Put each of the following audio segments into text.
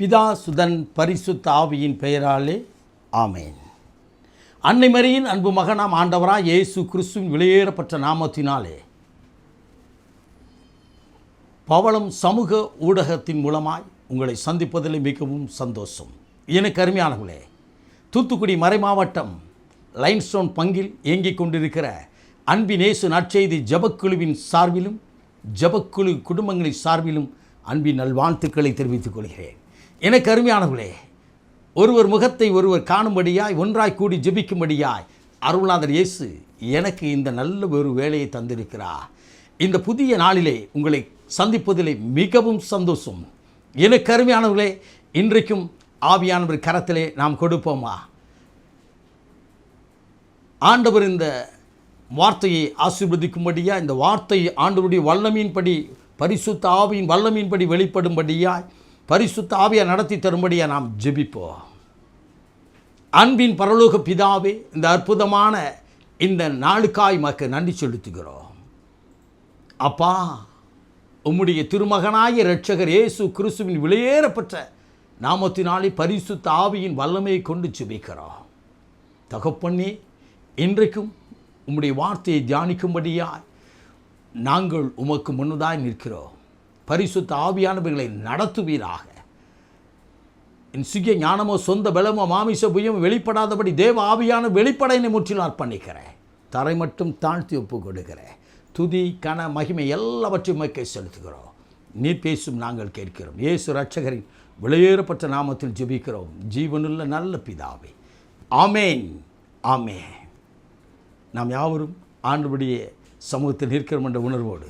பிதா சுதன் பரிசுத்த ஆவியின் பெயராலே ஆமேன். அன்னை மரியின் அன்பு மகனாம் ஆண்டவராய் இயேசு கிறிஸ்துவின் வெளியேறப்பட்ட நாமத்தினாலே பவளம் சமூக ஊடகத்தின் மூலமாய் உங்களை சந்திப்பதில் மிகவும் சந்தோஷம். எனக்கு அருமையானவர்களே, தூத்துக்குடி மறைமாவட்டம் லைன்ஸ்டோன் பங்கில் இயங்கிக் கொண்டிருக்கிற அன்பினேசு நற்செய்தி ஜபக்குழுவின் சார்பிலும் ஜபக்குழு குடும்பங்களின் சார்பிலும் அன்பின் நல்வாழ்த்துக்களை தெரிவித்துக் கொள்கிறேன். எனக்கு அருமையானவர்களே, ஒருவர் முகத்தை ஒருவர் காணும்படியாய் ஒன்றாய் கூடி ஜெபிக்கும்படியாய் அருள்நாதர் இயேசு எனக்கு இந்த நல்ல ஒரு வேலையை தந்திருக்கிறார். இந்த புதிய நாளிலே உங்களை சந்திப்பதிலே மிகவும் சந்தோஷம். எனக்கு அருமையானவர்களே, இன்றைக்கும் ஆவியானவர் கரத்திலே நாம் கொடுப்போமா? ஆண்டவர் இந்த வார்த்தையை ஆசீர்வதிக்கும்படியா, இந்த வார்த்தை ஆண்டவருடைய வல்லமையின்படி, பரிசுத்த ஆவியின் வல்லமையின்படி வெளிப்படும்படியாய், பரிசுத்த ஆவியை நடத்தி தரும்படியாக நாம் ஜெபிப்போம். அன்பின் பரலோக பிதாவே, இந்த அற்புதமான இந்த நாளுக்காய் மக்கு நன்றி செலுத்துகிறோம். அப்பா, உம்முடைய திருமகனாய இரட்சகர் இயேசு கிறிஸ்துவின் வெளியேறப்பட்ட நாமத்தினாலே பரிசுத்த ஆவியின் வல்லமையை கொண்டு ஜெபிக்கிறோம். தகப்பனே, இன்றைக்கும் உம்முடைய வார்த்தையை தியானிக்கும்படியாய் நாங்கள் உமக்கு முன்னதாய் நிற்கிறோம். பரிசுத்த ஆவியானவர்களை நடத்துவீராக. என் சுய ஞானமோ சொந்த பலமோ மாமிச புயமோ வெளிப்படாதபடி தேவ ஆவியான வெளிப்படையினை முற்றிலும் அர்ப்பணிக்கிறேன். தரை மட்டும் தாழ்த்தி ஒப்பு கொடுக்கிறேன். துதி கன மகிமை எல்லாவற்றையும் உமக்கே செலுத்துகிறோம். நீர் பேசும் நாங்கள் கேட்கிறோம். இயேசு இரட்சகரின் வெளியேறப்பட்ட நாமத்தில் ஜெபிக்கிறோம் ஜீவனுள்ள நல்ல பிதாவே, ஆமேன் ஆமேன். நாம் யாவரும் ஆண்டவருடைய சமூகத்தில் நிற்கிறோம் என்ற உணர்வோடு,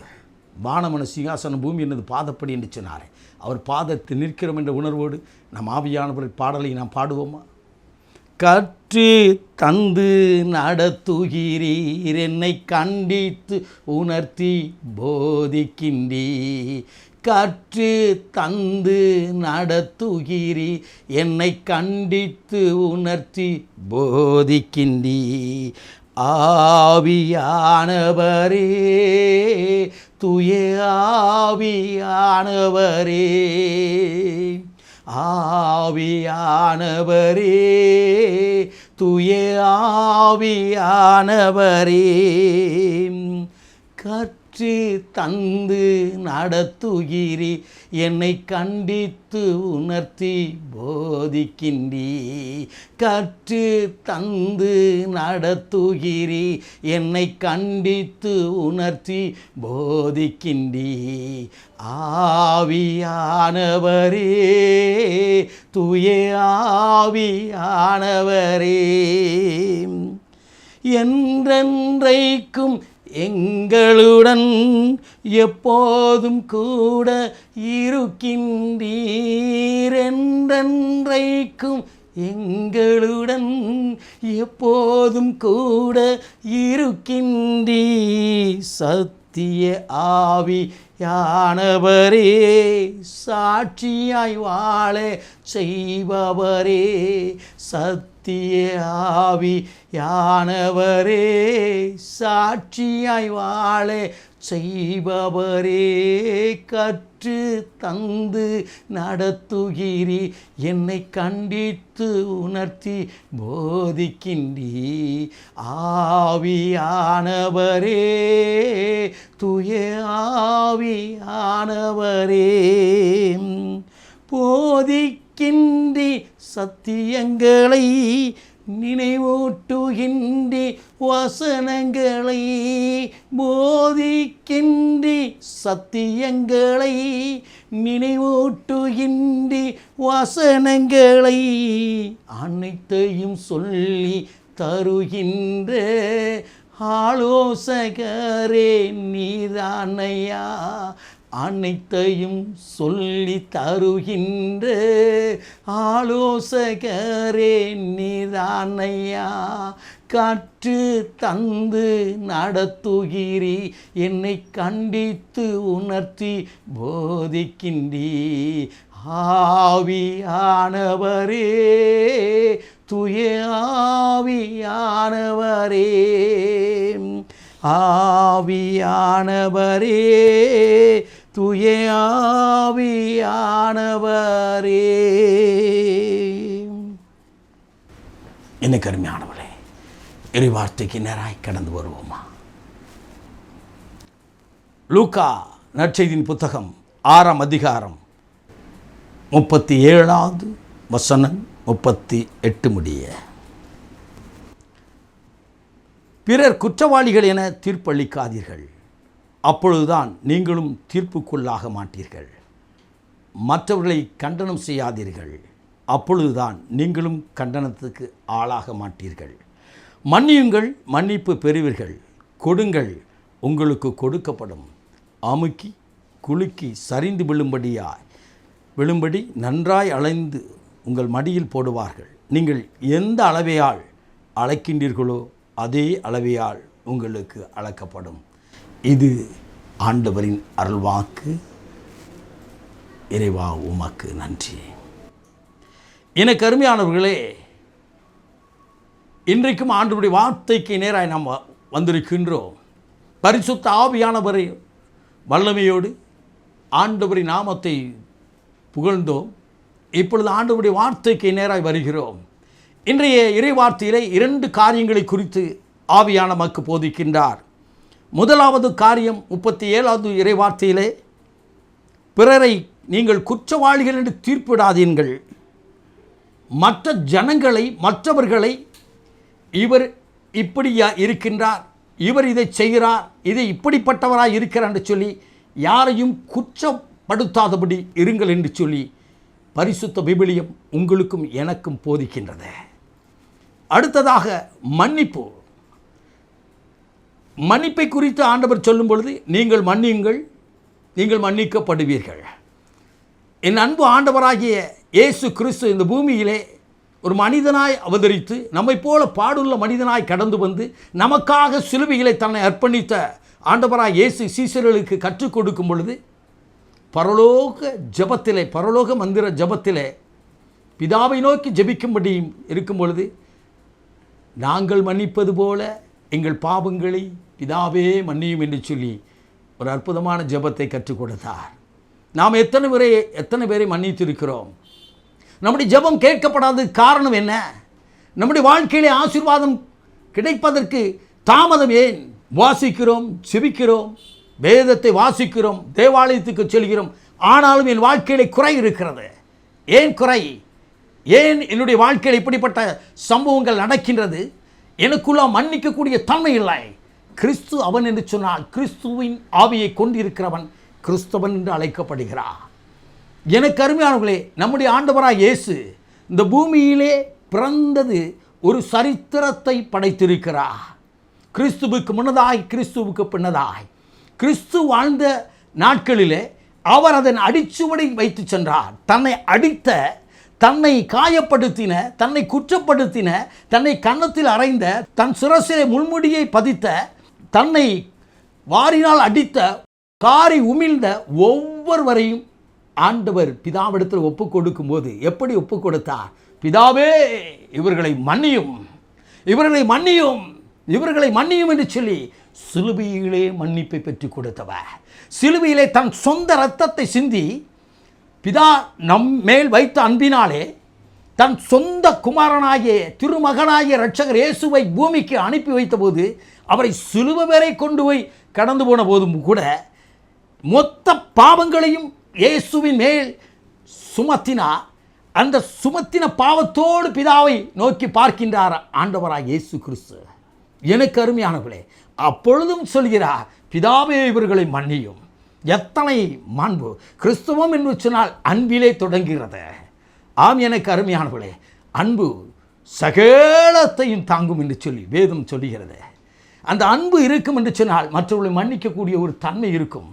வானமன சிங்காசனம் பூமி என்னது பாதப்படி என்று சொன்னாரே, அவர் பாதத்தில் நிற்கிறோம் என்ற உணர்வோடு நம் ஆவியானவர் பாடலை நாம் பாடுவோமா? கற்று தந்து நடத்துகிறீர், என்னை கண்டித்து உணர்த்தி போதிக்கின்றீர். கற்று தந்து நடத்துகிறீர், என்னை கண்டித்து உணர்த்தி போதிக்கின்றீர். ஆவியானவரே, தூய ஆவியானவரே, ஆவியானவரே, தூய ஆவியானவரே, கற்று தந்து நடத்துகிறீ, என்னை கண்டித்து உணர்த்தி போதிக்கின்றீ. கற்று தந்து நடத்துகிறீ, என்னை கண்டித்து உணர்த்தி போதிக்கின்றீ. ஆவியானவரே, தூய ஆவியானவரே, என்றென்றைக்கும் எங்களுடன் எப்போதும் கூட இருக்கின்றீர். என்றென்றைக்கும் எங்களுடன் எப்போதும் கூட இருக்கின்றீர். சத்திய ஆவியானவரே, சாட்சியாய் வாழ செய்பவரே, சத்திய ஆவியானவரே, சாட்சியாய் வாழ செய்பவரே, கற்று தந்து நடத்துகிறீ, என்னை கண்டித்து உணர்த்தி போதிக்கின்றீ. ஆவியானவரே, தூய ஆவியானவரே, போதிக்கின்றி சத்தியங்களை, நினைவூட்டுகின்றி வசனங்களை, போதிக்கின்றி சத்தியங்களை, நினைவூட்டுகின்றி வசனங்களை, அனைத்தையும் சொல்லி தருகின்ற ஆலோசகரே நீதானையா. அனைத்தையும் சொல்லி தருகின்ற ஆலோசகரே நீதானையா. கற்று தந்து நடத்துகிறீ, என்னை கண்டித்து உணர்த்தி போதிக்கின்றீ. ஆவியானவரே, தூய ஆவியானவரே, ஆவியானவரே, தூய ஆவியானவரே. எனக்கு அருமையானவளே, இறைவார்த்தைக்கு நேராய் கடந்து வருவோமா? லூக்கா நற்செய்தியின் புத்தகம் 6ஆம் அதிகாரம் 37வது வசனம் 38 முடிய. பிறர் குற்றவாளிகள் என தீர்ப்பளிக்காதீர்கள், அப்பொழுதுதான் நீங்களும் தீர்ப்புக்குள்ளாக மாட்டீர்கள். மற்றவர்களை கண்டனம் செய்யாதீர்கள், அப்பொழுதுதான் நீங்களும் கண்டனத்துக்கு ஆளாக மாட்டீர்கள். மன்னியுங்கள், மன்னிப்பு பெறுவீர்கள். கொடுங்கள், உங்களுக்கு கொடுக்கப்படும். அமுக்கி குலுக்கி சரிந்து விழும்படி நன்றாய் அலைந்து உங்கள் மடியில் போடுவார்கள். நீங்கள் எந்த அளவையால் அளக்கின்றீர்களோ அதே அளவையால் உங்களுக்கு அளக்கப்படும். இது ஆண்டவரின் அருள்வாக்கு. இறைவா, உமக்கு நன்றி. எனக்கு அருமையானவர்களே, இன்றைக்கும் ஆண்டவருடைய வார்த்தைக்கு நேராக நாம் வந்திருக்கின்றோம். பரிசுத்த ஆவியானவரை வல்லமையோடு ஆண்டவரின் நாமத்தை புகழ்ந்தோம். இப்பொழுது ஆண்டவருடைய வார்த்தைக்கு நேராக வருகிறோம். இன்றைய இறை வார்த்தையிலே 2 காரியங்களை குறித்து ஆவியான நமக்கு போதிக்கின்றார். முதலாவது காரியம் 37வது இறை வார்த்தையிலே, பிறரை நீங்கள் குற்றவாளிகள் என்று தீர்ப்பிடாதீர்கள். மற்ற ஜனங்களை, மற்றவர்களை இவர் இப்படி இருக்கின்றார், இவர் இதை செய்கிறார், இதை இப்படிப்பட்டவராக இருக்கிறார் என்று சொல்லி யாரையும் குற்றப்படுத்தாதபடி இருங்கள் என்று சொல்லி பரிசுத்த விவிலியம் உங்களுக்கும் எனக்கும் போதிக்கின்றது. அடுத்ததாக மன்னிப்பை குறித்து ஆண்டவர் சொல்லும் பொழுது, நீங்கள் மன்னியுங்கள், நீங்கள் மன்னிக்கப்படுவீர்கள். என் அன்பு ஆண்டவராகிய இயேசு கிறிஸ்து இந்த பூமியிலே ஒரு மனிதனாய் அவதரித்து நம்மை போல பாடுள்ள மனிதனாய் கடந்து வந்து நமக்காக சிலுவையிலே தன்னை அர்ப்பணித்த ஆண்டவராய் இயேசு சீசர்களுக்கு கற்றுக் கொடுக்கும் பொழுது, பரலோக ஜெபத்திலே, பரலோக மந்திர ஜெபத்திலே பிதாவை நோக்கி ஜெபிக்கும்படி இருக்கும் பொழுது, நாங்கள் மன்னிப்பது போல எங்கள் பாவங்களை பிதாவே மன்னியும் என்று சொல்லி ஒரு அற்புதமான ஜெபத்தை கற்றுக் கொடுத்தார். நாம் எத்தனை பேரை மன்னித்திருக்கிறோம்? நம்முடைய ஜெபம் கேட்கப்படாதது காரணம் என்ன? நம்முடைய வாழ்க்கையிலே ஆசீர்வாதம் கிடைப்பதற்கு தாமதம் ஏன்? வாசிக்கிறோம், செபிக்கிறோம், வேதத்தை வாசிக்கிறோம், தேவாலயத்துக்கு செல்கிறோம், ஆனாலும் என் வாழ்க்கையிலே குறை இருக்கிறது. ஏன் குறை? ஏன் என்னுடைய வாழ்க்கையில் இப்படிப்பட்ட சம்பவங்கள் நடக்கின்றது? எனக்குள்ள மன்னிக்கக்கூடிய தன்மை இல்லை. கிறிஸ்து அவன் என்று சொன்னால் கிறிஸ்துவின் ஆவியை கொண்டிருக்கிறவன் கிறிஸ்தவன் என்று அழைக்கப்படுகிறார். எனக்கு அருமையானவர்களே, நம்முடைய ஆண்டவராய் இயேசு இந்த பூமியிலே பிறந்தது ஒரு சரித்திரத்தை படைத்திருக்கிறார். கிறிஸ்துவுக்கு முன்னதாய், கிறிஸ்துவுக்கு பின்னதாய். கிறிஸ்து வாழ்ந்த நாட்களிலே அவர் அதன் அடிச்சுவடை வைத்து சென்றார். தன்னை அடித்த, தன்னை காயப்படுத்தின, தன்னை குற்றப்படுத்தின, தன்னை கன்னத்தில் அறைந்த, தன் சிரசிலே முள்முடியை பதித்த, தன்னை வாரினால் அடித்த, காரி உமிழ்ந்த ஒவ்வொருவரையும் ஆண்டவர் பிதாவிடத்தில் ஒப்புக் கொடுக்கும் போது எப்படி ஒப்புக் கொடுத்தார்? பிதாவே, இவர்களை மன்னியும், இவர்களை மன்னியும், இவர்களை மன்னியும் என்று சொல்லி சிலுவையிலே மன்னிப்பை பெற்றுக் கொடுத்தவர். சிலுவையிலே தன் சொந்த இரத்தத்தை சிந்தி பிதா நம் மேல் வைத்த அன்பினாலே தன் சொந்த குமாரனாகிய திருமகனாகிய இரட்சகர் இயேசுவை பூமிக்கு அனுப்பி வைத்த போது, அவரை சிலுவை வரை கொண்டு போய் கடந்து போன போதும் கூட மொத்த பாவங்களையும் இயேசுவின் மேல் சுமத்தினார். அந்த சுமத்தின பாவத்தோடு பிதாவை நோக்கி பார்க்கின்றார் ஆண்டவராய் இயேசு கிறிஸ்து. எனக்கு அருமையானவர்களே, அப்பொழுதும் சொல்கிறார், பிதாவே இவர்களை மன்னியும். எத்தனை மாண்பு! கிறிஸ்துவம் என்று சொன்னால் அன்பிலே தொடங்குகிறது. ஆம், எனக்கு அருமையானவர்களே, அன்பு சகலத்தையும் தாங்கும் என்று சொல்லி வேதம் சொல்லுகிறது. அந்த அன்பு இருக்கும் என்று சொன்னால் மற்றவர்களை மன்னிக்கக்கூடிய ஒரு தன்மை இருக்கும்.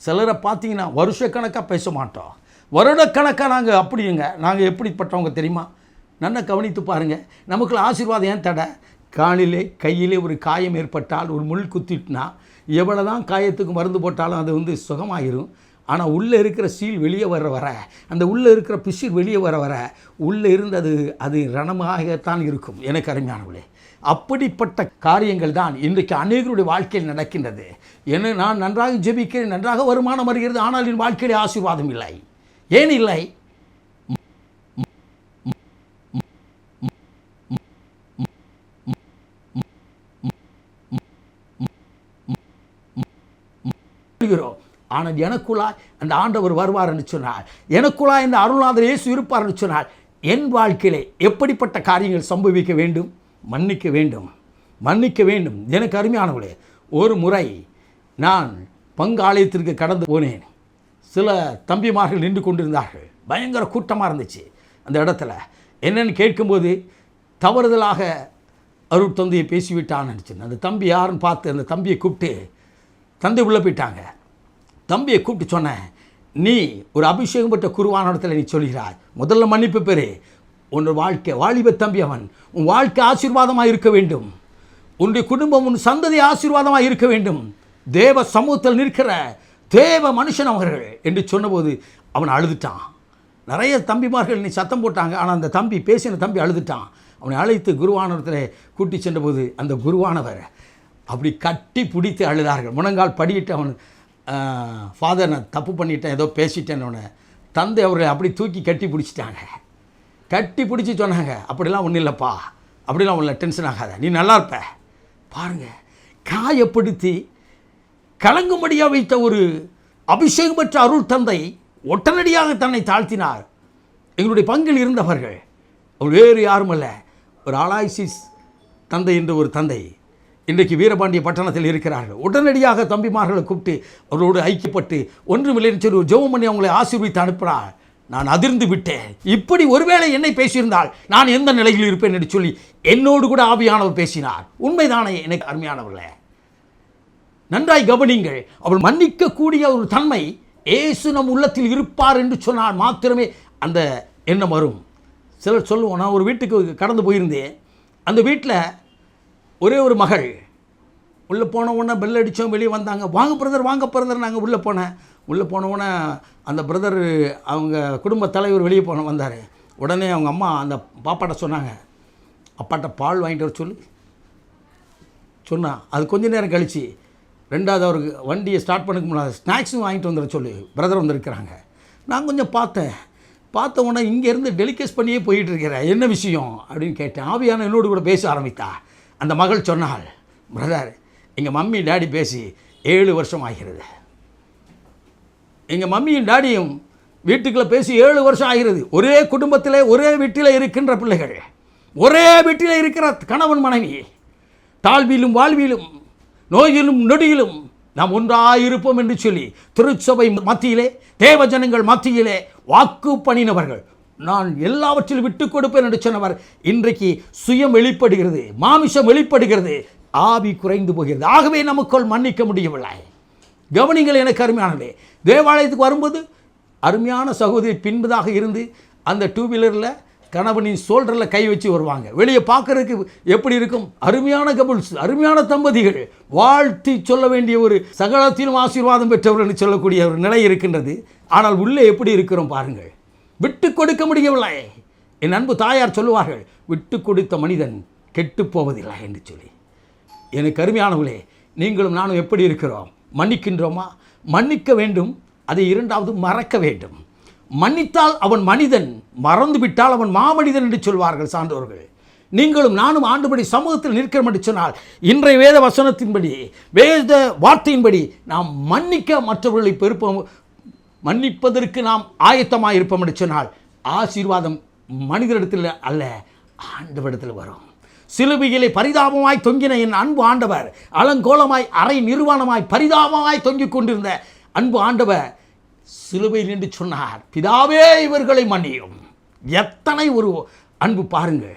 சிலரை பார்த்தீங்கன்னா வருஷக்கணக்காக பேச மாட்டோம், வருடக்கணக்காக நாங்கள் அப்படிங்க, நாங்கள் எப்படிப்பட்டவங்க தெரியுமா? நல்லா கவனித்து பாருங்கள். நமக்குள்ள ஆசீர்வாதம் ஏன் தடை? காலிலே கையிலே ஒரு காயம் ஏற்பட்டால், ஒரு முள் குத்திட்டுனா எவ்வளோ தான் காயத்துக்கு மருந்து போட்டாலும் அது சுகமாகிடும். ஆனால் உள்ளே இருக்கிற சீல் வெளியே வர அந்த உள்ளே இருக்கிற பிசிர் வெளியே வர உள்ளே இருந்து அது ரணமாகத்தான் இருக்கும். எனக்கு அருமையானவர்களே, அப்படிப்பட்ட காரியங்கள் தான் இன்றைக்கு அநேகருடைய வாழ்க்கையில் நடக்கின்றது. ஏன்னா நான் நன்றாக ஜெபிக்கிறேன், நன்றாக வருமானம் வருகிறது, ஆனால் என் வாழ்க்கையில் ஆசீர்வாதம் இல்லை. ஏன் இல்லை? ஆனால் எனக்குள்ளாய் அந்த ஆண்டவர் வருவார் என்று சொன்னார், எனக்குள்ளாய் இந்த அருள்நாதர் இயேசு இருப்பார் என்று சொன்னார். என் வாழ்க்கையிலே எப்படிப்பட்ட காரியங்கள் சம்பவிக்க வேண்டும்? மன்னிக்க வேண்டும், மன்னிக்க வேண்டும். எனக்கு அருமையானவர்களே, ஒரு முறை நான் பங்காலயத்திற்கு கடந்து போனேன். சில தம்பிமார்கள் நின்று கொண்டிருந்தார்கள். பயங்கர கூட்டமாக இருந்துச்சு அந்த இடத்துல. என்னென்னு கேட்கும்போது தவறுதலாக அருட்தந்தையை பேசிவிட்டான்னு நினச்சேன். அந்த தம்பி யாருன்னு பார்த்து அந்த தம்பியை கூப்பிட்டு தந்தை உள்ளே போயிட்டாங்க. தம்பியை கூப்பிட்டு சொன்னேன், நீ ஒரு அபிஷேகம் பெற்ற குருவான இடத்துல நீ சொல்கிறாய், முதல்ல மன்னிப்பு பெறு. உன் வாழ்க்கை வாலிப தம்பி, அவன் உன் வாழ்க்கை ஆசீர்வாதமாக இருக்க வேண்டும், உன்னுடைய குடும்பம் உன் சந்ததி ஆசீர்வாதமாக இருக்க வேண்டும், தேவ சமூகத்தில் நிற்கிற தேவ மனுஷன் அவர்கள் என்று சொன்னபோது அவன் அழுதுட்டான். நிறைய தம்பிமார்கள் நீ சத்தம் போட்டாங்க, ஆனால் அந்த தம்பி பேசின தம்பி அழுதுட்டான். அவனை அழைத்து குருவானவரத்தில் கூட்டி சென்றபோது அந்த குருவானவர் அப்படி கட்டி பிடித்து அழுதார்கள். முழங்கால் படியிட்டு அவன், ஃபாதர் நான் தப்பு பண்ணிட்டேன், ஏதோ பேசிட்டேன்னு தந்தை அவரை அப்படி தூக்கி கட்டி பிடிச்சிட்டாங்க. கட்டி பிடிச்சி சொன்னாங்க, அப்படிலாம் ஒன்றும் இல்லைப்பா, அப்படிலாம் ஒன்றும் இல்லை, டென்ஷன் ஆகாத, நீ நல்லா இருப்ப. பாருங்கள், காயப்படுத்தி கலங்கும்படியாக வைத்த ஒரு அபிஷேகம் பெற்ற அருள் தந்தை உடனடியாக தன்னை தாழ்த்தினார். எங்களுடைய பங்கில் இருந்தவர்கள் அவர் வேறு யாரும் அல்ல, ஒரு அலாய்சிஸ் தந்தை என்ற ஒரு தந்தை இன்றைக்கு வீரபாண்டிய பட்டணத்தில் இருக்கிறார்கள். உடனடியாக தம்பிமார்களை கூப்பிட்டு அவர்களோடு ஐக்கியப்பட்டு ஒன்றுமில்லைன்னு சொல்லி ஒரு ஜெபம் பண்ணி அவங்களை ஆசீர்வதித்து அனுப்புகிறார். நான் அதிர்ந்து விட்டேன். இப்படி ஒருவேளை என்னை பேசியிருந்தால் நான் எந்த நிலையில் இருப்பேன் என்று சொல்லி என்னோடு கூட ஆவியானவர் பேசினார். உண்மைதானே எனக்கு அருமையானவர்களே? நன்றாய் கவனிங்கள். அவள் மன்னிக்கக்கூடிய ஒரு தன்மை இயேசு நம் உள்ளத்தில் இருப்பார் என்று சொன்னால் மாத்திரமே அந்த எண்ணம் வரும். சிலர் சொல்லுவோம், நான் ஒரு வீட்டுக்கு கடந்து போயிருந்தேன். அந்த வீட்டில் ஒரே ஒரு மகள். உள்ளே போன உடனே பெல் அடித்தோம், வெளியே வந்தாங்க, வாங்க பிரதர், வாங்க பிரதர். நாங்கள் உள்ளே போனேன். உள்ளே போன உடனே அந்த பிரதர் அவங்க குடும்ப தலைவர் வெளியே வந்தார். உடனே அவங்க அம்மா அந்த பாப்பாட்ட சொன்னாங்க, அப்பாட்ட பால் வாங்கிட்டு வர சொல்லி சொன்னா. அது கொஞ்ச நேரம் கழித்து ரெண்டாவது அவருக்கு வண்டியை ஸ்டார்ட் பண்ணக்கு முன்னாடி ஸ்நாக்ஸும் வாங்கிட்டு வந்துட சொல்லி பிரதர் வந்திருக்கிறாங்க. நான் கொஞ்சம் பார்த்த உடனே இங்கேருந்து டெலிகேஸ் பண்ணியே போயிட்டு இருக்கிறேன், என்ன விஷயம் அப்படின்னு கேட்டேன். ஆவியான என்னோடு கூட பேச ஆரம்பித்தா. அந்த மகள் சொன்னாள், பிரதர் எங்கள் மம்மி டேடி பேசி 7 வருஷம் ஆகிறது. எங்கள் மம்மியும் டேடியும் வீட்டுக்குள்ளே பேசி 7 வருஷம் ஆகிறது. ஒரே குடும்பத்தில் ஒரே வீட்டில் இருக்கின்ற பிள்ளைகள், ஒரே வீட்டில் இருக்கிற கணவன் மனைவி, தாழ்விலும் வாழ்விலும் நோயிலும் நொடியிலும் நாம் ஒன்றாயிருப்போம் என்று சொல்லி திருச்சபை மத்தியிலே தேவஜனங்கள் மத்தியிலே வாக்கு பண்ணினவர்கள், நான் எல்லாவற்றிலும் விட்டு கொடுப்பேன் என்று சொன்னவர், இன்றைக்கு சுயம் வெளிப்படுகிறது, மாமிசம் வெளிப்படுகிறது, ஆவி குறைந்து போகிறது. ஆகவே நமக்குள் மன்னிக்க முடியவில்லை. கவனிங்கள் எனக்கு அருமையானே, தேவாலயத்துக்கு வரும்போது அருமையான சகோதரி பின்பதாக இருந்து அந்த 2 வீலரில் கணவனின் ஷோல்டரில் கை வச்சு வருவாங்க. வெளியே பார்க்கறதுக்கு எப்படி இருக்கும்? அருமையான கபுள்ஸ், அருமையான தம்பதிகள், வாழ்த்தி சொல்ல வேண்டிய ஒரு சகலத்திலும் ஆசீர்வாதம் பெற்றவர்கள் என்று சொல்லக்கூடிய ஒரு நிலை இருக்கின்றது. ஆனால் உள்ளே எப்படி இருக்கிறோம் பாருங்கள். விட்டு கொடுக்க முடியவில்லை. என் அன்பு தாயார் சொல்லுவார்கள், விட்டு கொடுத்த மனிதன் கெட்டு போவதில்லை என்று சொல்லி. எனக்கு அருமையானவர்களே, நீங்களும் நானும் எப்படி இருக்கிறோம்? மன்னிக்கின்றோமா? மன்னிக்க வேண்டும். அதை இரண்டாவது மறக்க வேண்டும். மன்னித்தால் அவன் மனிதன், மறந்து விட்டால் அவன் மாமனிதன் என்று சொல்வார்கள் சான்றோர்கள். நீங்களும் நானும் ஆண்டுபடி சமூகத்தில் நிற்கிறோம் என்று சொன்னால் இன்றைய வேத வசனத்தின்படி, வேத வார்த்தையின்படி நாம் மன்னிக்க மற்றவர்களை பெருப்போம், மன்னிப்பதற்கு நாம் ஆயத்தமாக இருப்போம் என்று சொன்னால் ஆசீர்வாதம் மனிதரிடத்தில் அல்ல, ஆண்டவரிடத்தில் வரும். சிலுவையிலே பரிதாபமாய் தொங்கின என் அன்பு ஆண்டவர், அலங்கோலமாய் அரை நிர்வாணமாய் பரிதாபமாய் தொங்கிக் கொண்டிருந்த அன்பு ஆண்டவர் சிலுவையில் நின்று சொன்னார், பிதாவே இவர்களை மன்னியும். எத்தனை ஒரு அன்பு பாருங்கள்.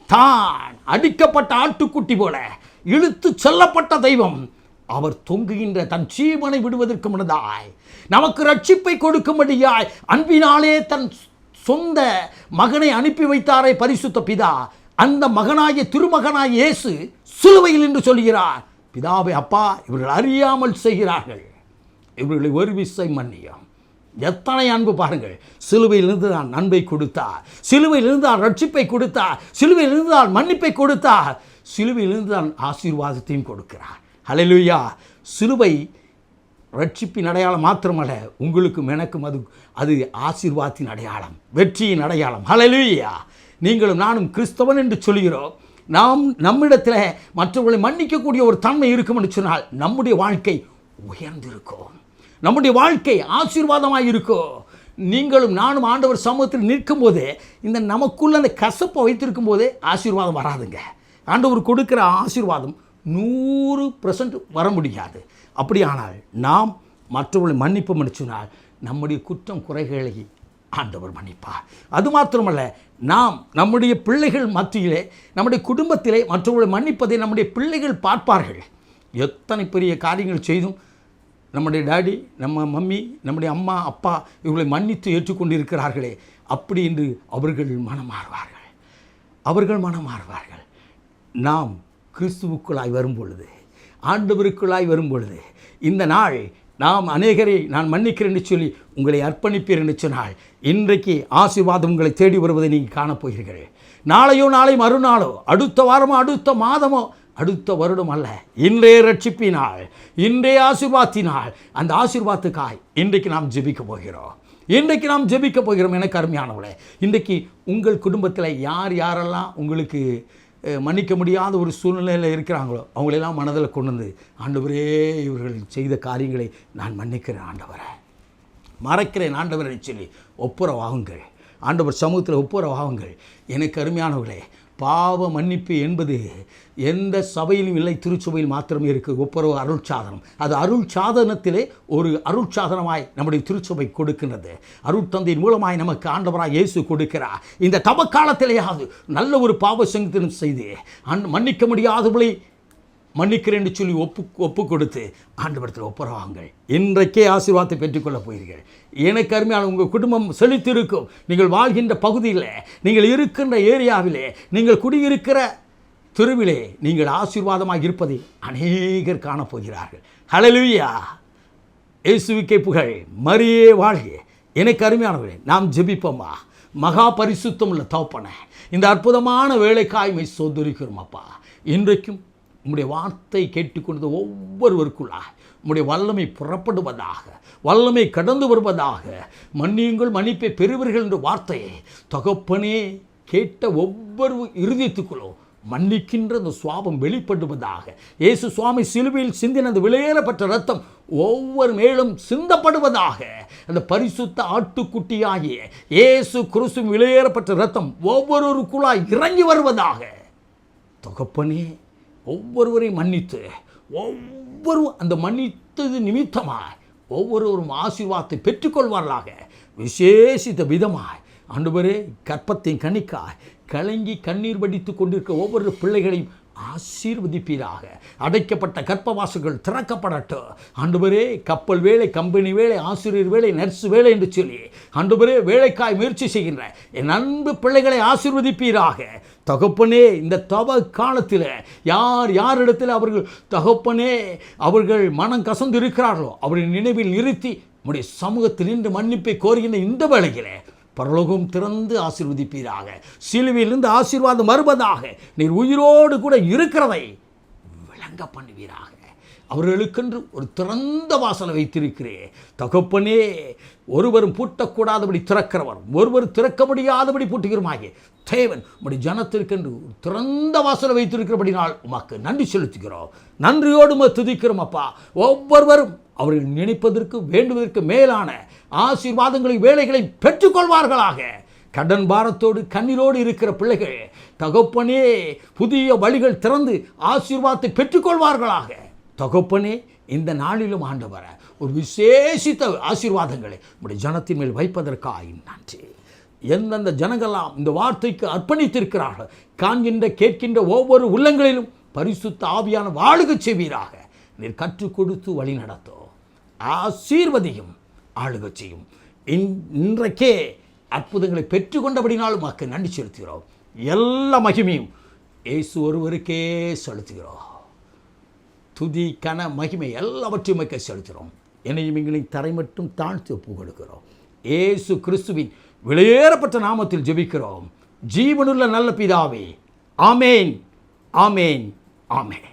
தான் அடிக்கப்பட்ட ஆட்டுக்குட்டி போல இழுத்து செல்லப்பட்ட தெய்வம் அவர் தொங்குகின்ற தன் ஜீவனை விடுவதற்கு முன்னதாய் நமக்கு ரட்சிப்பை கொடுக்கும்படியாய் அன்பினாலே தன் சொந்த மகனை அனுப்பி வைத்தாரே பரிசுத்த பிதா. அந்த மகனாகிய திருமகனாய் இயேசு சிலுவையில் என்று சொல்கிறார், பிதாவே அப்பா இவர்கள் அறியாமல் செய்கிறார்கள், இவர்களை ஒரு விசை மன்னியும். எத்தனை அன்பு பாருங்கள். சிலுவையிலிருந்து தான் அன்பை கொடுத்தார், சிலுவையிலிருந்து தான் ரட்சிப்பை கொடுத்தார், சிலுவையிலிருந்து தான் மன்னிப்பை கொடுத்தார், சிலுவையிலிருந்து தான் ஆசீர்வாதத்தையும் கொடுக்கிறார். ஹல்லேலூயா. சிலுவை ரட்சிப்பின் அடையாளம் மாத்திரமல்ல, உங்களுக்கும் எனக்கும் அது ஆசீர்வாதத்தின் அடையாளம், வெற்றியின் அடையாளம். ஹல்லேலூயா. நீங்களும் நானும் கிறிஸ்தவன் என்று சொல்கிறோம். நம்மிடத்தில் மற்றவர்களை மன்னிக்கக்கூடிய ஒரு தன்மை இருக்கும் என்று சொன்னால் நம்முடைய வாழ்க்கை உயர்ந்திருக்கும், நம்முடைய வாழ்க்கை ஆசீர்வாதமாக இருக்கும். நீங்களும் நானும் ஆண்டவர் சமூகத்தில் நிற்கும் போதே இந்த நமக்குள்ள அந்த கசப்பை வைத்திருக்கும் போதே ஆசீர்வாதம் வராதுங்க. ஆண்டவர் கொடுக்கிற ஆசீர்வாதம் 100% வர முடியாது. அப்படியானால் நாம் மற்றவர்களை மன்னிப்போம் என்று சொன்னால் நம்முடைய குற்றம் குறைகளை ஆண்டவர் மன்னிப்பார். அது மாத்திரமல்ல, நாம் நம்முடைய பிள்ளைகள் மத்தியிலே, நம்முடைய குடும்பத்திலே மற்றவர்களை மன்னிப்பதை நம்முடைய பிள்ளைகள் பார்ப்பார்கள். எத்தனை பெரிய காரியங்கள் செய்தும் நம்முடைய டாடி, நம்ம மம்மி, நம்முடைய அம்மா அப்பா இவர்களை மன்னித்து ஏற்றுக்கொண்டிருக்கிறார்களே, அப்படி என்று அவர்கள் மனம் மாறுவார்கள். நாம் கிறிஸ்துவுக்குள்ளாய் வரும் பொழுது, ஆண்டவருக்குள்ளாய் வரும் பொழுது, இந்த நாள் நாம் அநேகரை நான் மன்னிக்கிறேன் என்று சொல்லி உங்களை அர்ப்பணிப்பீர் என்று சொன்னால் இன்றைக்கு ஆசீர்வாதம் உங்களை தேடி வருவதை நீங்கள் காணப்போகிறீர்கள். நாளையோ நாளை மறுநாளோ, அடுத்த வாரமோ, அடுத்த மாதமோ, அடுத்த வருடம் அல்ல, இன்றைய ரட்சிப்பினால், இன்றைய ஆசீர்வாதத்தினால், அந்த ஆசீர்வாதத்துக்காய் இன்றைக்கு நாம் ஜெபிக்க போகிறோம். எனக்கு அருமையானவர்களே, இன்றைக்கு உங்கள் குடும்பத்தில் யாரெல்லாம் உங்களுக்கு மன்னிக்க முடியாத ஒரு சூழ்நிலையில் இருக்கிறாங்களோ அவங்களெல்லாம் மனதில் கொண்டு வந்து, ஆண்டவரே இவர்கள் செய்த காரியங்களை நான் மன்னிக்கிறேன் ஆண்டவரை, மறக்கிறேன் ஆண்டவரை சொல்லி ஒப்புரவாகுங்கள். ஆண்டவர் சமூகத்தில் ஒப்புரவாகுங்கள். எனக்கு அருமையானவர்களே, பாவ மன்னிப்பு என்பது எந்த சபையிலும் இல்லை, திருச்சபையில் மாத்திரமே இருக்குது. ஒப்புரவு அருள் சாதனம். அது அருள் சாதனத்திலே ஒரு அருள் சாதனமாய் நம்முடைய திருச்சபை கொடுக்கின்றது. அருள் தந்தையின் மூலமாய் நமக்கு ஆண்டவராய் இயேசு கொடுக்கிறார். இந்த தவக்காலத்திலேயாவது நல்ல ஒரு பாவ சங்கீதம் செய்து மன்னிக்க முடியாதவளை மன்னிக்கிறேன் என்று சொல்லி ஒப்பு கொடுத்து ஆண்டவரத்தில் ஒப்புரவாங்கள். இன்றைக்கே ஆசீர்வாதத்தை பெற்றுக்கொள்ளப் போகிறீர்கள். எனக்கு அருமையான உங்கள் குடும்பம் செழித்திருக்கும். நீங்கள் வாழ்கின்ற பகுதியில், நீங்கள் இருக்கின்ற ஏரியாவிலே, நீங்கள் குடியிருக்கிற தெருவிலே நீங்கள் ஆசீர்வாதமாக இருப்பதை அநேகர் காணப்போகிறார்கள். ஹல்லேலூயா. இயேசுவுக்கே புகழ், மரியே வாழ்க. எனக்கு அருமையானவர்களே, நாம் ஜெபிப்போமா. மகா பரிசுத்தம் உள்ள தகப்பனே, இந்த அற்புதமான வேலைக்காய்மை சோதரிக்கிறோம் அப்பா. இன்றைக்கும் உம்முடைய வார்த்தை கேட்டுக்கொண்டது ஒவ்வொருவருக்குள்ளாக உம்முடைய வல்லமை புறப்படுவதாக, வல்லமை கடந்து வருவதாக. மன்னியுங்கள், மன்னிப்பை பெறுவீர்கள் என்ற வார்த்தையை தகப்பனே கேட்ட ஒவ்வொரு இருதயத்துக்குள்ளும் மன்னிக்கின்ற அந்த சுவாபம் வெளிப்படுவதாக. இயேசு சுவாமி சிலுவையில் சிந்தின அந்த விலையேறப்பட்ட ரத்தம் ஒவ்வொரு மேலும் சிந்தப்படுவதாக. அந்த பரிசுத்த ஆட்டுக்குட்டியாகிய இயேசு கிறிஸ்து விலையேறப்பட்ட ரத்தம் ஒவ்வொருவருக்குள்ளாய் இறங்கி வருவதாக. தகப்பனே, ஒவ்வொருவரையும் மன்னித்து, ஒவ்வொரு அந்த மன்னித்தது நிமித்தமாய் ஒவ்வொருவரும் ஆசீர்வாதத்தை பெற்றுக்கொள்வார்களாக. விசேஷித்த விதமாய் ஆண்டவரே, கற்பத்தின் கனிக்காய் கலங்கி கண்ணீர் வடித்து கொண்டிருக்க ஒவ்வொரு பிள்ளைகளையும் ஆசீர்வதிப்பீராக. அடைக்கப்பட்ட கற்பவாசல்கள் திறக்கப்படட்டும் ஆண்டவரே. கப்பல் வேலை, கம்பெனி வேலை, ஆசிரியர் வேலை, நர்ஸ் வேலை என்று சொல்லி ஆண்டவரே வேலைக்காய் முயற்சி செய்கின்ற என் அன்பு பிள்ளைகளை ஆசீர்வதிப்பீராக. தகப்பனே, இந்த தவ காலத்தில் யாரிடத்தில் அவர்கள் தகப்பனே அவர்கள் மனம் கசந்து இருக்கிறார்களோ அவர்கள் நினைவில் நிறுத்தி உம்முடைய சமூகத்தில் நின்று மன்னிப்பை கோருகின்ற இந்த வேளையிலே பரலோகம் திறந்து ஆசீர்வதிப்பீராக. சிலுவையிலிருந்து ஆசீர்வாதம் வருவதாக. நீர் உயிரோடு கூட இருக்கிறதை விளங்க பண்ணுவீராக. அவர்களுக்கென்று ஒரு திறந்த வாசலை வைத்திருக்கிறேன் தகப்பனே. ஒருவரும் பூட்டக்கூடாதபடி திறக்கிறவர், ஒருவர் திறக்க முடியாதபடி பூட்டுகிறோமாகிய தேவன் உம்முடைய ஜனத்திற்கென்று ஒரு திறந்த வாசலை வைத்திருக்கிறபடினால் உமக்கு நன்றி செலுத்துகிறோம். நன்றியோடு துதிக்கிறோம் அப்பா. ஒவ்வொருவரும் அவர்கள் நினைப்பதற்கு வேண்டுவதற்கு மேலான ஆசீர்வாதங்களை வேலைகளை பெற்றுக்கொள்வார்களாக. கடன் பாரத்தோடு கண்ணீரோடு இருக்கிற பிள்ளைகள் தகப்பனே புதிய வழிகள் திறந்து ஆசீர்வாதத்தை பெற்றுக்கொள்வார்களாக. தகப்பனே, இந்த நாளிலும் ஆண்டவர ஒரு விசேஷித்த ஆசீர்வாதங்களை உடைய ஜனத்தின் மேல் வைப்பதற்காக நன்றி. எந்தெந்த ஜனங்களாம் இந்த வார்த்தைக்கு அர்ப்பணித்திருக்கிறார்கள், காண்கின்ற கேட்கின்ற ஒவ்வொரு உள்ளங்களிலும் பரிசுத்த ஆவியான வாழுக செய்வீராக. நீர் கற்றுக் கொடுத்து வழி நடத்தோ, ஆசீர்வதியும், ஆளுக செய்யும். இன்றைக்கே அற்புதங்களை பெற்றுக்கொண்டபடினாலும் உமக்கு நன்றி செலுத்துகிறோம். எல்லா மகிமையும் இயேசு ஒருவருக்கே செலுத்துகிறோம். துதி கன மகிமை எல்லாவற்றையும் உமக்கு செலுத்துகிறோம். என்னையும் எங்களையும் தரை மட்டும் தாழ்த்தி ஒப்பு கொடுக்கிறோம். இயேசு கிறிஸ்துவின் விலையேறப்பட்ட நாமத்தில் ஜெபிக்கிறோம். ஜீவனுள்ள நல்ல பிதாவே, ஆமேன். ஆமேன். ஆமேன்.